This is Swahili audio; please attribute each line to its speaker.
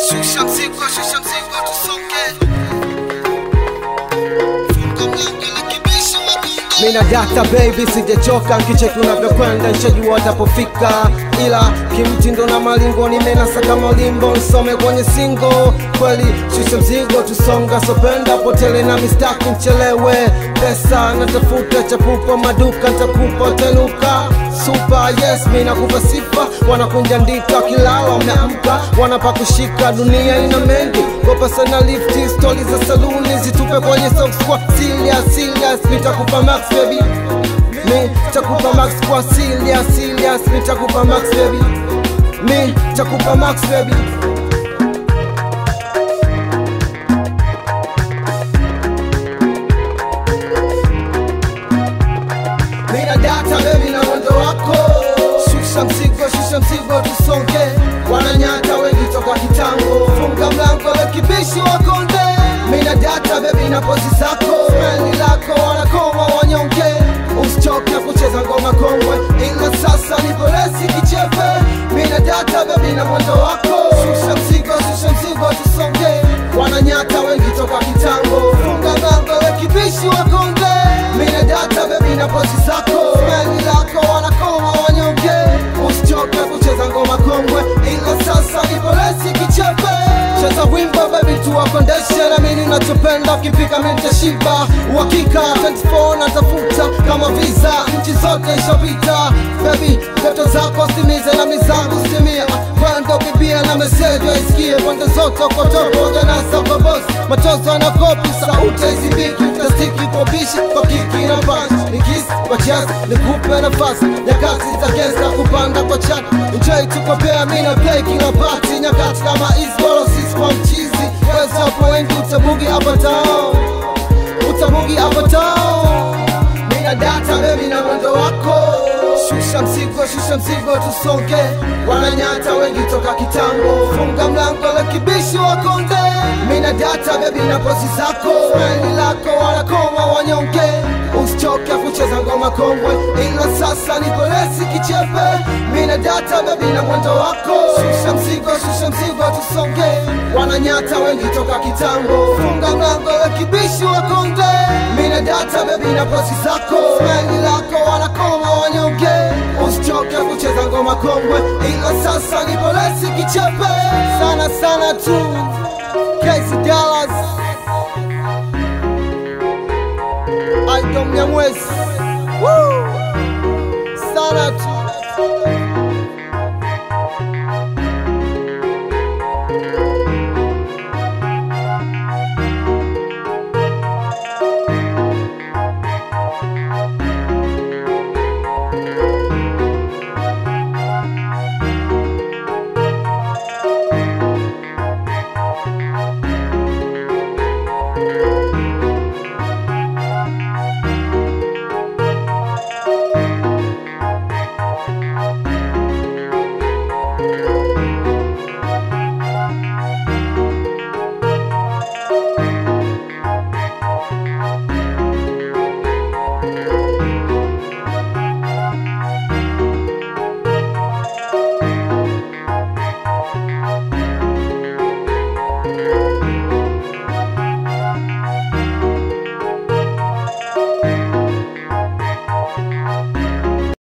Speaker 1: Shusha mzigo tusonge.
Speaker 2: Mina data baby, sijachoka nkicheki unavyokwenda, nishajua watapofika, ila kimtindo na malingo nimenasa kama limbo, nsome kwenye singo. Kweli shusha mzigo tusonga, sopenda potele na mistaki mchelewe. Pesa natafuta chapupa maduka, ntakupa tenuka super yes, mina kupa sifa. Wanakunja ndika kilala umeamka, wanapa kushika, dunia ina mengi. Kopa sana lifti, stori za saluni zitupe kwenye socks kwa serious. Nitakupa max baby, nitakupa max kwa serious. Nitakupa max baby, nitakupa max baby. Mina data baby na mwendo wako. Shusha mzigo tusonge. Wananyata wengi toka kitango, funga mlango wa kibishi wakonde. Mina data baby na pozi zako, smile lako wanakoma wanyonge. Usichoke kucheza ngoma kongwe, ila sasa nipo lesi kichepe. Mina data baby na mwendo wako. Shusha mzigo tusonge. Wananyata wengi toka kitango, funga mlango wa kibishi wakonde. Mina data baby na pozi zako, smile lako wanakoma wanyonge. Usichoke kucheza ngoma kongwe, ila sasa nipo lesi kichepe. Cheza wimbo baby tuwakondeshe, na mimi nachopenda ukipika mentashiba. Uhakika 24 natafuta kama visa, nchi zote ishapita. Baby ndoto zako stimize na mizangu stimia. Kwando bibia na meseji waisikie, pande zote uko topo janasa kwa boss. Machozo na kopi, sauti izibiki, plastiki kwa bishi, kwa kiki na punch. Nikisi kwa chest, nikupe nafasi, nyakati za gangsta kupanda kwa chat. Enjoy tuko pea, mina play kila party. Nyakati kama hizi bolo sisi kwa mchizi. Where's your point, utabugi hapa town, utabugi hapa town. Mina data baby na mwendo wako. Shusha mzigo tusonge. Wananyata wengi toka kitango, funga mlango la kibishi wakonde. Mina data baby na pozi zako, smile lako wanakoma wanyonge. Usichoke kucheza ngoma kongwe, ila sasa nipo lesi kichepe. Mina data baby na mwendo wako. Shusha mzigo tusonge. Wananyata wengi toka kitango, funga mlango la kibishi wakonde. Mina data baby na pozi zako, smile lako wanakoma wanyonge. Usichoke kucheza ngoma kongwe, ila sasa nipo lesi kichepe. Sana tu Casey Dallas, Aido Mnyamwezi.